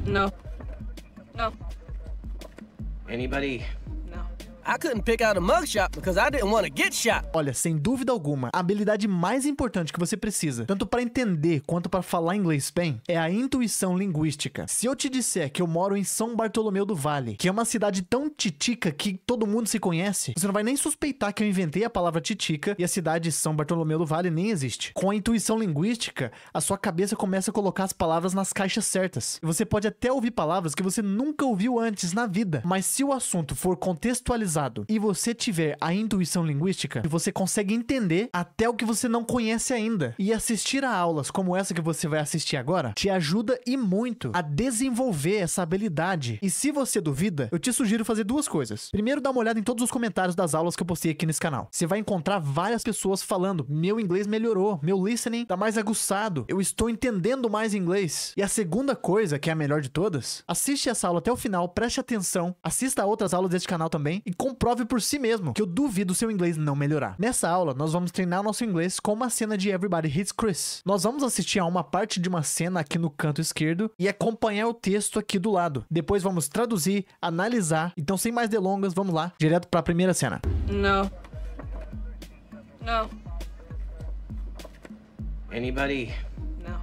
No. No. Anybody? No. I couldn't pick out a mugshot because I didn't want to get shot. Olha, sem dúvida alguma, a habilidade mais importante que você precisa, tanto para entender quanto para falar inglês bem, é a intuição linguística. Se eu te disser que eu moro em São Bartolomeu do Vale, que é uma cidade tão titica que todo mundo se conhece, você não vai nem suspeitar que eu inventei a palavra titica e a cidade de São Bartolomeu do Vale nem existe. Com a intuição linguística, a sua cabeça começa a colocar as palavras nas caixas certas. E você pode até ouvir palavras que você nunca ouviu antes na vida, mas se o assunto for contextualizado e você tiver a intuição linguística, você consegue entender até o que você não conhece ainda. E assistir a aulas como essa que você vai assistir agora te ajuda e muito a desenvolver essa habilidade. E se você duvida, eu te sugiro fazer duas coisas. Primeiro, dá uma olhada em todos os comentários das aulas que eu postei aqui nesse canal. Você vai encontrar várias pessoas falando: meu inglês melhorou, meu listening tá mais aguçado, eu estou entendendo mais inglês. E a segunda coisa, que é a melhor de todas, assiste essa aula até o final, preste atenção, assista a outras aulas deste canal também e comprove por si mesmo que eu duvido o seu inglês não melhorar. Nessa aula, nós vamos treinar nosso inglês com uma cena de Everybody Hates Chris. Nós vamos assistir a uma parte de uma cena aqui no canto esquerdo e acompanhar o texto aqui do lado. Depois vamos traduzir, analisar. Então, sem mais delongas, vamos lá, direto para a primeira cena. No. No. Anybody? No.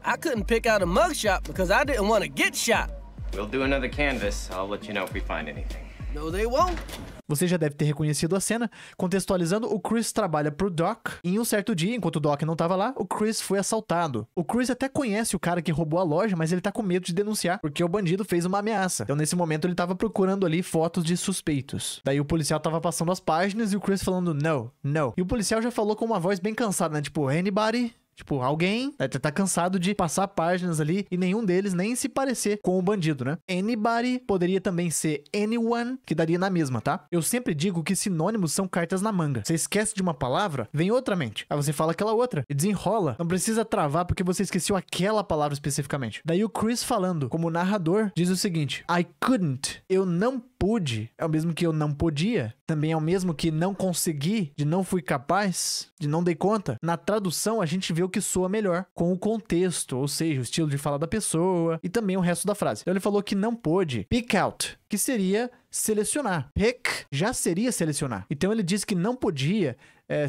I couldn't pick out a mugshot because I didn't want to get shot. We'll do another canvas. I'll let you know if we find anything. No, they won't. Você já deve ter reconhecido a cena. Contextualizando, o Chris trabalha pro Doc. E em um certo dia, enquanto o Doc não tava lá, o Chris foi assaltado. O Chris até conhece o cara que roubou a loja, mas ele tá com medo de denunciar, porque o bandido fez uma ameaça. Então, nesse momento, ele tava procurando ali fotos de suspeitos. Daí o policial tava passando as páginas e o Chris falando, no, no. E o policial já falou com uma voz bem cansada, né? Tipo, anybody? Tipo, alguém tá cansado de passar páginas ali e nenhum deles nem se parecer com o bandido, né? Anybody poderia também ser anyone, que daria na mesma, tá? Eu sempre digo que sinônimos são cartas na manga. Você esquece de uma palavra, vem outra mente. Aí você fala aquela outra e desenrola. Não precisa travar porque você esqueceu aquela palavra especificamente. Daí o Chris falando, como narrador, diz o seguinte: I couldn't. Eu não pude. É o mesmo que eu não podia. Também é o mesmo que não consegui, de não fui capaz, de não dei conta. Na tradução, a gente vê o que soa melhor com o contexto, ou seja, o estilo de fala da pessoa e também o resto da frase. Então ele falou que não pôde. Pick out, que seria selecionar. Pick já seria selecionar. Então ele disse que não podia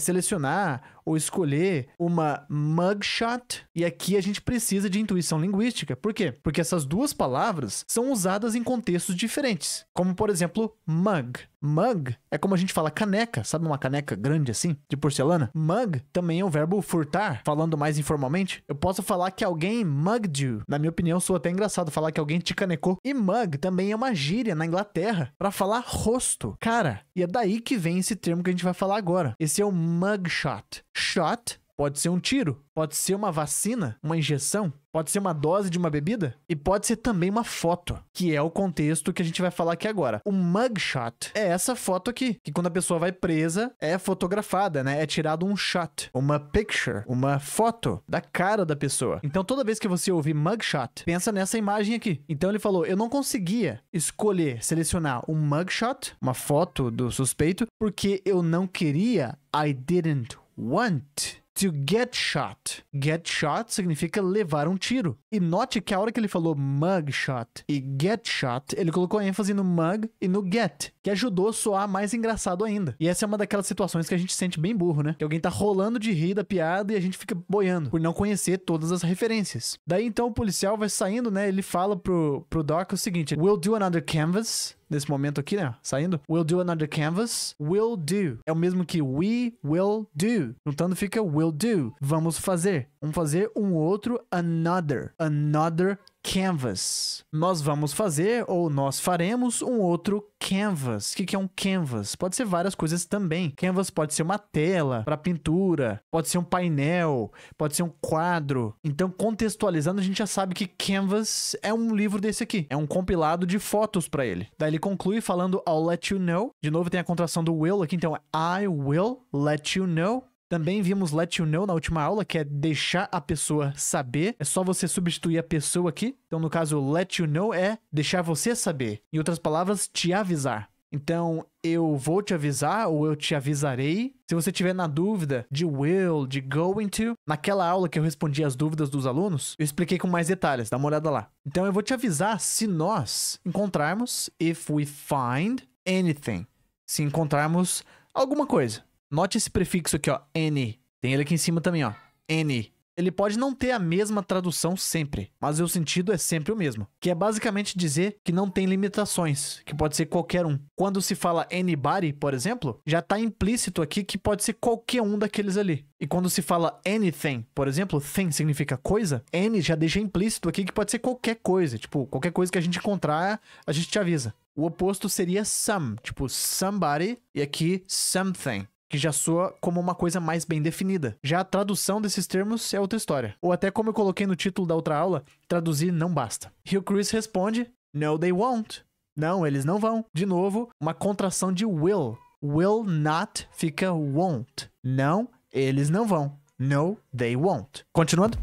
selecionar ou escolher uma mugshot. E aqui a gente precisa de intuição linguística. Por quê? Porque essas duas palavras são usadas em contextos diferentes. Como, por exemplo, mug. Mug é como a gente fala caneca. Sabe uma caneca grande assim, de porcelana? Mug também é um verbo furtar. Falando mais informalmente, eu posso falar que alguém mugged you. Na minha opinião, soa até engraçado falar que alguém te canecou. E mug também é uma gíria na Inglaterra para falar rosto, cara. E é daí que vem esse termo que a gente vai falar agora. Esse é o mugshot. Shot pode ser um tiro, pode ser uma vacina, uma injeção, pode ser uma dose de uma bebida e pode ser também uma foto, que é o contexto que a gente vai falar aqui agora. O mugshot é essa foto aqui, que quando a pessoa vai presa é fotografada, né? É tirado um shot, uma picture, uma foto da cara da pessoa. Então toda vez que você ouvir mugshot, pensa nessa imagem aqui. Então ele falou, eu não conseguia escolher, selecionar um mugshot, uma foto do suspeito, porque eu não queria, I didn't want to get shot. Get shot significa levar um tiro. E note que a hora que ele falou mugshot e get shot, ele colocou ênfase no mug e no get, que ajudou a soar mais engraçado ainda. E essa é uma daquelas situações que a gente sente bem burro, né? Que alguém tá rolando de rir da piada e a gente fica boiando, por não conhecer todas as referências. Daí então o policial vai saindo, né? Ele fala pro Doc o seguinte: We'll do another canvas. Nesse momento aqui, né? Saindo. We'll do another canvas. Will do. É o mesmo que we will do. Juntando fica will do. Vamos fazer. Vamos fazer um outro another. Another canvas. Nós vamos fazer ou nós faremos um outro canvas. O que é um canvas? Pode ser várias coisas também. Canvas pode ser uma tela para pintura, pode ser um painel, pode ser um quadro. Então, contextualizando, a gente já sabe que canvas é um livro desse aqui. É um compilado de fotos para ele. Daí ele conclui falando I'll let you know. De novo tem a contração do will aqui, então I will let you know. Também vimos let you know na última aula, que é deixar a pessoa saber. É só você substituir a pessoa aqui. Então, no caso, let you know é deixar você saber. Em outras palavras, te avisar. Então, eu vou te avisar ou eu te avisarei. Se você tiver na dúvida de will, de going to, naquela aula que eu respondi as dúvidas dos alunos, eu expliquei com mais detalhes, dá uma olhada lá. Então, eu vou te avisar se nós encontrarmos, if we find anything. Se encontrarmos alguma coisa. Note esse prefixo aqui, ó, any. Tem ele aqui em cima também, ó, any. Ele pode não ter a mesma tradução sempre, mas o sentido é sempre o mesmo, que é basicamente dizer que não tem limitações, que pode ser qualquer um. Quando se fala anybody, por exemplo, já está implícito aqui que pode ser qualquer um daqueles ali. E quando se fala anything, por exemplo, thing significa coisa, any já deixa implícito aqui que pode ser qualquer coisa, tipo, qualquer coisa que a gente encontrar, a gente te avisa. O oposto seria some, tipo somebody, e aqui something, que já soa como uma coisa mais bem definida. Já a tradução desses termos é outra história. Ou até como eu coloquei no título da outra aula, traduzir não basta. E o Chris responde, no they won't. Não, eles não vão. De novo, uma contração de will. Will not fica won't. Não, eles não vão. No, they won't. Continuando.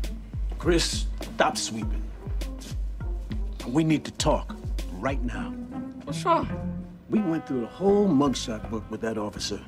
Chris, stop sweeping. We need to talk right now. What's wrong? We went through the whole mugshot book with that officer.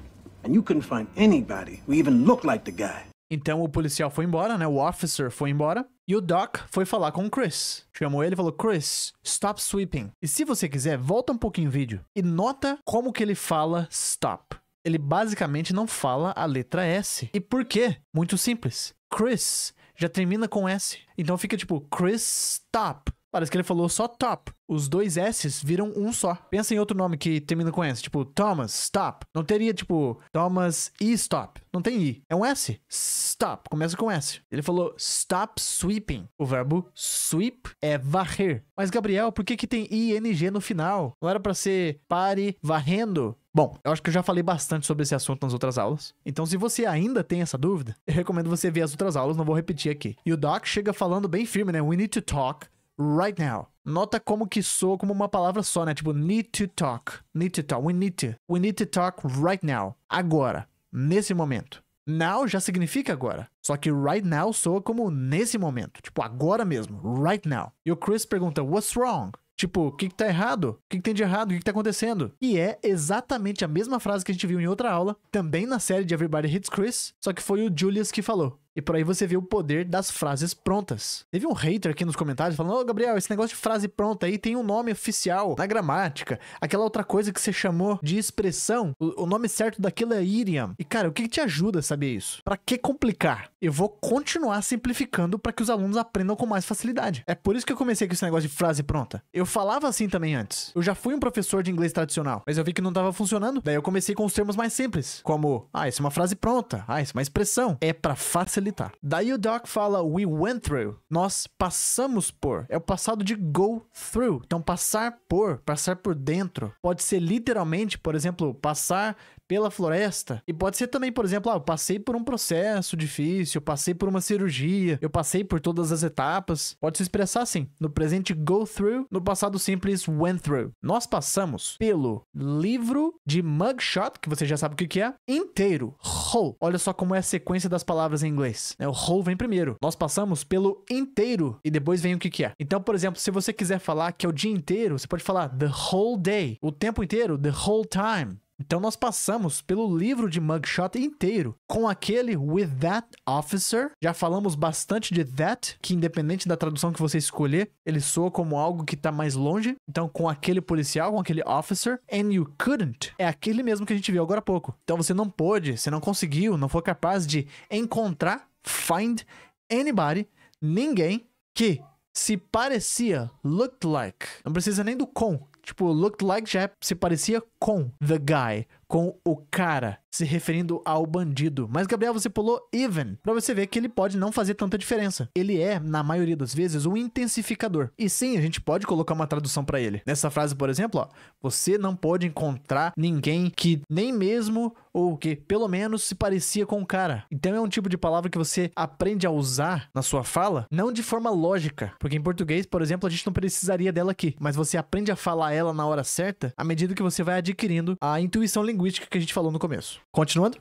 And you couldn't find anybody who even looked like the guy. Então o policial foi embora, né? O officer foi embora. E o Doc foi falar com o Chris. Chamou ele e falou, Chris, stop sweeping. E se você quiser, volta um pouquinho o vídeo. E nota como que ele fala stop. Ele basicamente não fala a letra S. E por quê? Muito simples. Chris já termina com S. Então fica tipo, Chris, stop. Parece que ele falou só top. Os dois S's viram um só. Pensa em outro nome que termina com S. Tipo, Thomas, stop. Não teria, tipo, Thomas e stop. Não tem I. É um S. Stop. Começa com S. Ele falou stop sweeping. O verbo sweep é varrer. Mas, Gabriel, por que tem ING no final? Não era pra ser pare varrendo? Bom, eu acho que eu já falei bastante sobre esse assunto nas outras aulas. Então, se você ainda tem essa dúvida, eu recomendo você ver as outras aulas. Não vou repetir aqui. E o Doc chega falando bem firme, né? We need to talk right now. Nota como que soa como uma palavra só, né? Tipo, need to talk. Need to talk. We need to talk right now. Agora. Nesse momento. Now já significa agora. Só que right now soa como nesse momento. Tipo, agora mesmo. Right now. E o Chris pergunta, what's wrong? Tipo, o que tá errado? O que tem de errado? O que tá acontecendo? E é exatamente a mesma frase que a gente viu em outra aula, também na série de Everybody Hates Chris, só que foi o Julius que falou. E por aí você vê o poder das frases prontas. Teve um hater aqui nos comentários falando, ô Gabriel, esse negócio de frase pronta aí tem um nome oficial na gramática. Aquela outra coisa que você chamou de expressão, o nome certo daquilo é idiom. E cara, o que te ajuda a saber isso? Pra que complicar? Eu vou continuar simplificando para que os alunos aprendam com mais facilidade. É por isso que eu comecei com esse negócio de frase pronta. Eu falava assim também antes. Eu já fui um professor de inglês tradicional, mas eu vi que não tava funcionando. Daí eu comecei com os termos mais simples, como, isso é uma frase pronta, isso é uma expressão. É pra facilitar. Daí o Doc fala, we went through. Nós passamos por. É o passado de go through. Então, passar por dentro. Pode ser literalmente, por exemplo, passar pela floresta. E pode ser também, por exemplo, eu passei por um processo difícil, eu passei por uma cirurgia, eu passei por todas as etapas. Pode se expressar assim. No presente, go through. No passado simples, went through. Nós passamos pelo livro de mugshot, que você já sabe o que é, inteiro. Whole. Olha só como é a sequência das palavras em inglês. O whole vem primeiro. Nós passamos pelo inteiro e depois vem o que é. Então, por exemplo, se você quiser falar que é o dia inteiro, você pode falar the whole day. O tempo inteiro, the whole time. Então nós passamos pelo livro de mugshot inteiro com aquele with that officer. Já falamos bastante de that, que independente da tradução que você escolher, ele soa como algo que tá mais longe. Então com aquele policial, com aquele officer. And you couldn't. É aquele mesmo que a gente viu agora há pouco. Então você não pôde, você não conseguiu, não foi capaz de encontrar, find anybody, ninguém que se parecia, looked like. Não precisa nem do com. Tipo, looked like já se parecia com the guy, com o cara, se referindo ao bandido. Mas, Gabriel, você pulou even, pra você ver que ele pode não fazer tanta diferença. Ele é, na maioria das vezes, um intensificador. E sim, a gente pode colocar uma tradução pra ele. Nessa frase, por exemplo, você não pode encontrar ninguém que nem mesmo ou que pelo menos se parecia com o cara. Então é um tipo de palavra que você aprende a usar na sua fala, não de forma lógica. Porque em português, por exemplo, a gente não precisaria dela aqui. Mas você aprende a falar ela na hora certa, à medida que você vai adquirindo a intuição linguística que a gente falou no começo. Continuando.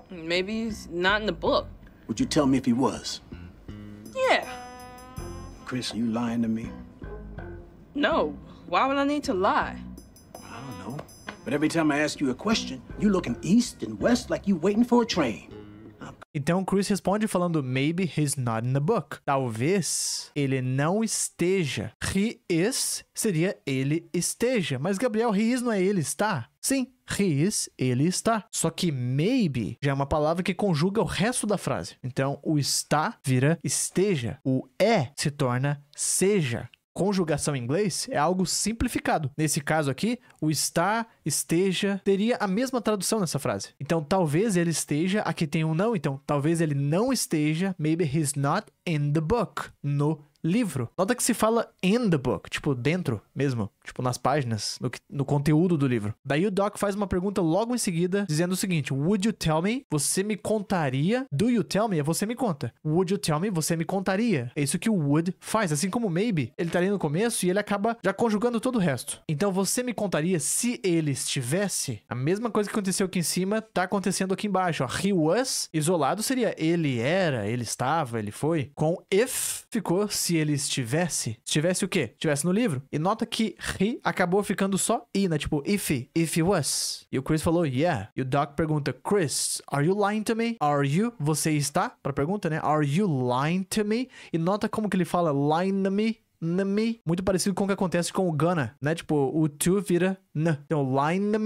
Maybe he's not in the book. Would you tell me if he was? Yeah. Chris, are you lying to me? No. Why would I need to lie? I don't know. But every time I ask you a question, you looking east and west like you waiting for a train. Então o Chris responde falando maybe he's not in the book. Talvez ele não esteja. He is seria ele esteja. Mas Gabriel, he is não é ele está? Sim, he is, ele está. Só que maybe já é uma palavra que conjuga o resto da frase. Então o está vira esteja. O é se torna seja. Conjugação em inglês é algo simplificado. Nesse caso aqui, o está, esteja, teria a mesma tradução nessa frase. Então, talvez ele esteja, aqui tem um não, então talvez ele não esteja, maybe he's not in the book, no livro. Nota que se fala in the book, tipo dentro mesmo, tipo nas páginas, no conteúdo do livro. Daí o Doc faz uma pergunta logo em seguida, dizendo o seguinte: Would you tell me? Você me contaria? Do you tell me? É você me conta. Would you tell me? Você me contaria. É isso que o would faz, assim como maybe. Ele tá ali no começo e ele acaba já conjugando todo o resto. Então você me contaria se ele estivesse? A mesma coisa que aconteceu aqui em cima tá acontecendo aqui embaixo, ó. He was, isolado seria ele era, ele estava, ele foi. Com if, ficou se ele estivesse. Estivesse o quê? Estivesse no livro. E nota que he acabou ficando só i, né? Tipo, if he was. E o Chris falou, yeah. E o Doc pergunta, Chris, are you lying to me? Are you? Você está? Pra pergunta, né? Are you lying to me? E nota como que ele fala lying to me. Me, muito parecido com o que acontece com o gonna, né? Tipo, o to vira n. Então, lying to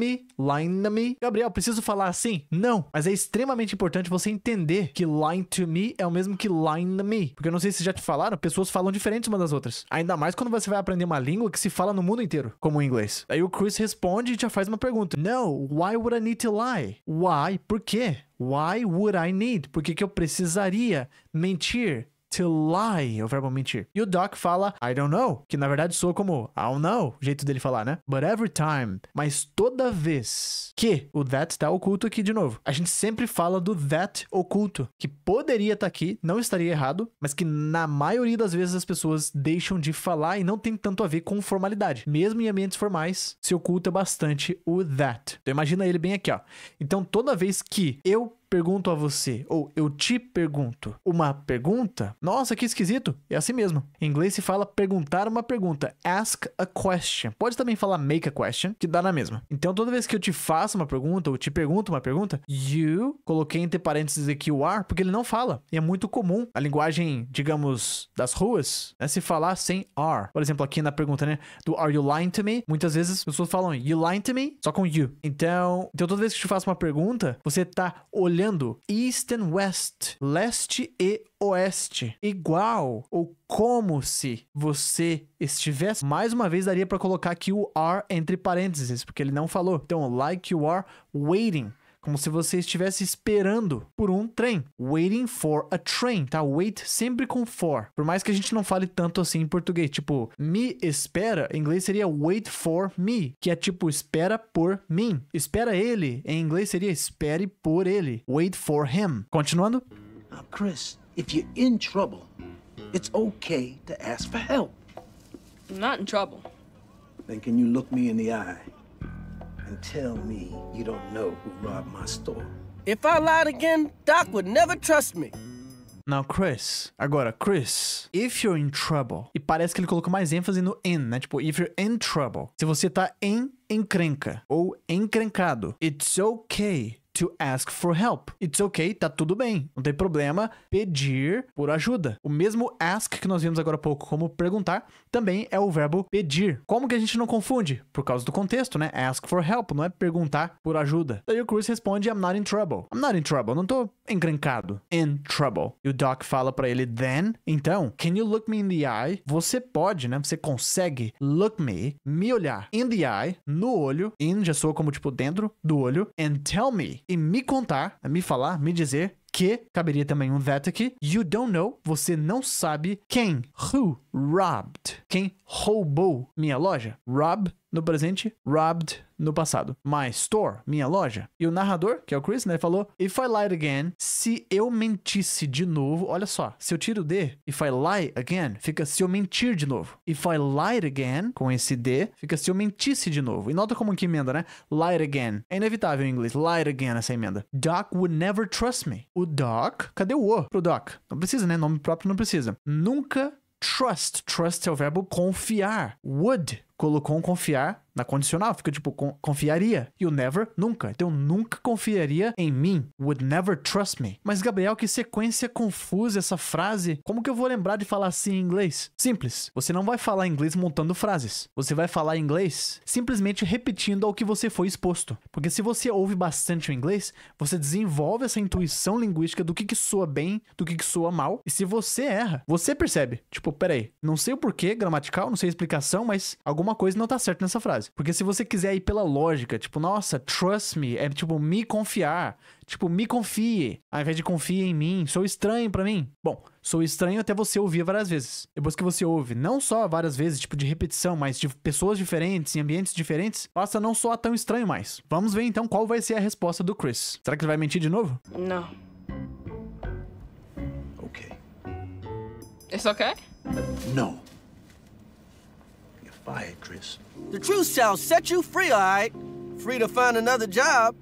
me. Gabriel, preciso falar assim? Não. Mas é extremamente importante você entender que lying to me é o mesmo que lying to me. Porque eu não sei se já te falaram, pessoas falam diferentes umas das outras. Ainda mais quando você vai aprender uma língua que se fala no mundo inteiro, como o inglês. Aí o Chris responde e já faz uma pergunta. No, why would I need to lie? Why? Por quê? Why would I need? Por que eu precisaria mentir? To lie, é o verbo mentir. E o Doc fala, I don't know, que na verdade soa como I don't know, o jeito dele falar, né? But every time, mas toda vez que o that tá oculto aqui de novo. A gente sempre fala do that oculto, que poderia estar aqui, não estaria errado, mas que na maioria das vezes as pessoas deixam de falar e não tem tanto a ver com formalidade. Mesmo em ambientes formais, se oculta bastante o that. Então imagina ele bem aqui, ó. Então toda vez que eu pergunto a você, ou eu te pergunto uma pergunta, nossa, que esquisito, é assim mesmo. Em inglês se fala perguntar uma pergunta, ask a question. Pode também falar make a question, que dá na mesma. Então toda vez que eu te faço uma pergunta, ou te pergunto uma pergunta, you, coloquei entre parênteses aqui o are, porque ele não fala. E é muito comum, a linguagem, digamos, das ruas, né, se falar sem are. Por exemplo, aqui na pergunta, né, do are you lying to me? Muitas vezes as pessoas falam you lying to me? Só com you. Então toda vez que eu te faço uma pergunta, você tá olhando east and west, leste e oeste, igual ou como se você estivesse. Mais uma vez daria para colocar aqui o are entre parênteses, porque ele não falou. Então, like you are waiting, como se você estivesse esperando por um trem. Waiting for a train, tá? Wait sempre com for. Por mais que a gente não fale tanto assim em português. Tipo, me espera, em inglês seria wait for me, que é tipo, espera por mim. Espera ele, em inglês seria espere por ele. Wait for him. Continuando. Now, Chris, if you're in trouble, it's okay to ask for help. I'm not in trouble. Then can you look me in the eye and tell me you don't know who robbed my store? If I lied again, Doc would never trust me. Now, Chris. Agora, Chris, if you're in trouble. E parece que ele colocou mais ênfase no in, né? Tipo, if you're in trouble. Se você tá em encrenca ou encrencado, it's okay to ask for help. It's okay, tá tudo bem. Não tem problema pedir por ajuda. O mesmo ask que nós vimos agora há pouco como perguntar, também é o verbo pedir. Como que a gente não confunde? Por causa do contexto, né? Ask for help, não é perguntar por ajuda. Daí o Chris responde, I'm not in trouble. I'm not in trouble, não tô encrencado. In trouble. E o Doc fala pra ele, then, então, can you look me in the eye? Você pode, né? Você consegue look me olhar in the eye, no olho. In já soa como tipo dentro do olho. And tell me, e me contar, me falar, me dizer que, caberia também um that aqui, you don't know, você não sabe quem, who robbed, quem roubou minha loja. Rob no presente, robbed no passado. My store, minha loja. E o narrador, que é o Chris, né, falou, if I lied again, se eu mentisse de novo, olha só, se eu tiro o D, if I lie again, fica se eu mentir de novo. If I lied again, com esse D, fica se eu mentisse de novo. E nota como que emenda, né? Lied again. É inevitável em inglês, lied again essa emenda. Doc would never trust me. O Doc, cadê o O pro Doc? Não precisa, né? Nome próprio não precisa. Nunca trust. Trust é o verbo confiar. Would colocou um confiar na condicional. Fica tipo, confiaria. E o never, nunca. Então, nunca confiaria em mim. Would never trust me. Mas, Gabriel, que sequência confusa essa frase. Como que eu vou lembrar de falar assim em inglês? Simples. Você não vai falar inglês montando frases. Você vai falar inglês simplesmente repetindo ao que você foi exposto. Porque se você ouve bastante o inglês, você desenvolve essa intuição linguística do que soa bem, do que soa mal. E se você erra, você percebe. Tipo, peraí, não sei o porquê gramatical, não sei a explicação, mas alguma coisa não tá certa nessa frase. Porque se você quiser ir pela lógica, tipo, nossa, trust me, é tipo, me confiar. Tipo, me confie, ao invés de confie em mim. Sou estranho pra mim. Bom, sou estranho até você ouvir várias vezes. Depois que você ouve, não só várias vezes, tipo de repetição, mas de pessoas diferentes, em ambientes diferentes, passa a não soar tão estranho mais. Vamos ver então qual vai ser a resposta do Chris. Será que ele vai mentir de novo? No. Okay. It's okay? No. You're fired, Chris. The truth shall set you free, all right? Free to find another job.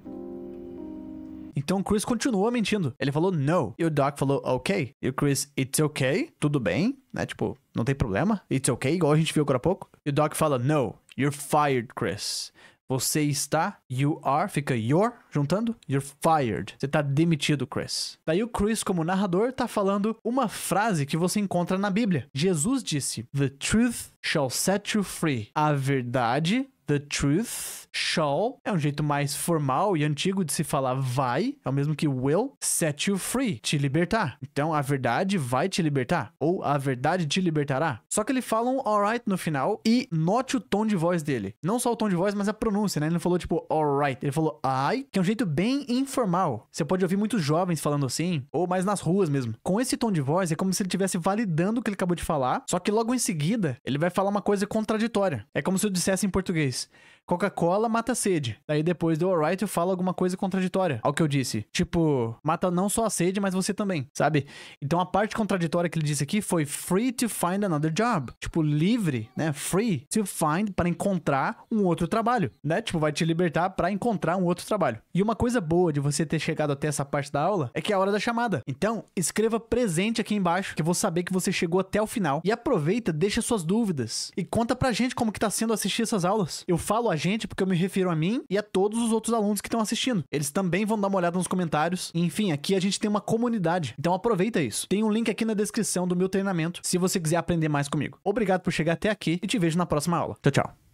Então o Chris continuou mentindo. Ele falou no. E o Doc falou ok. E o Chris, it's okay. Tudo bem, né? Tipo, não tem problema. It's okay, igual a gente viu agora há pouco. E o Doc fala no. You're fired, Chris. Você está, you are, fica you're, juntando, you're fired. Você tá demitido, Chris. Daí o Chris, como narrador, tá falando uma frase que você encontra na Bíblia. Jesus disse, the truth shall set you free. A verdade, the truth, shall, é um jeito mais formal e antigo de se falar vai, é o mesmo que will, set you free, te libertar. Então, a verdade vai te libertar, ou a verdade te libertará. Só que ele fala um alright no final e note o tom de voz dele. Não só o tom de voz, mas a pronúncia, né? Ele não falou tipo alright, ele falou I, que é um jeito bem informal. Você pode ouvir muitos jovens falando assim, ou mais nas ruas mesmo. Com esse tom de voz, é como se ele estivesse validando o que ele acabou de falar, só que logo em seguida, ele vai falar uma coisa contraditória. É como se eu dissesse em português, Coca-Cola mata a sede. Daí depois do alright eu falo alguma coisa contraditória ao que eu disse. Tipo, mata não só a sede, mas você também, sabe? Então a parte contraditória que ele disse aqui foi free to find another job. Tipo, livre, né? Free to find, para encontrar um outro trabalho, né? Tipo, vai te libertar para encontrar um outro trabalho. E uma coisa boa de você ter chegado até essa parte da aula é que é a hora da chamada. Então, escreva presente aqui embaixo, que eu vou saber que você chegou até o final. E aproveita, deixa suas dúvidas. E conta pra gente como que tá sendo assistir essas aulas. Eu falo a gente porque eu me refiro a mim e a todos os outros alunos que estão assistindo. Eles também vão dar uma olhada nos comentários. E, enfim, aqui a gente tem uma comunidade. Então aproveita isso. Tem um link aqui na descrição do meu treinamento, se você quiser aprender mais comigo. Obrigado por chegar até aqui e te vejo na próxima aula. Tchau, tchau.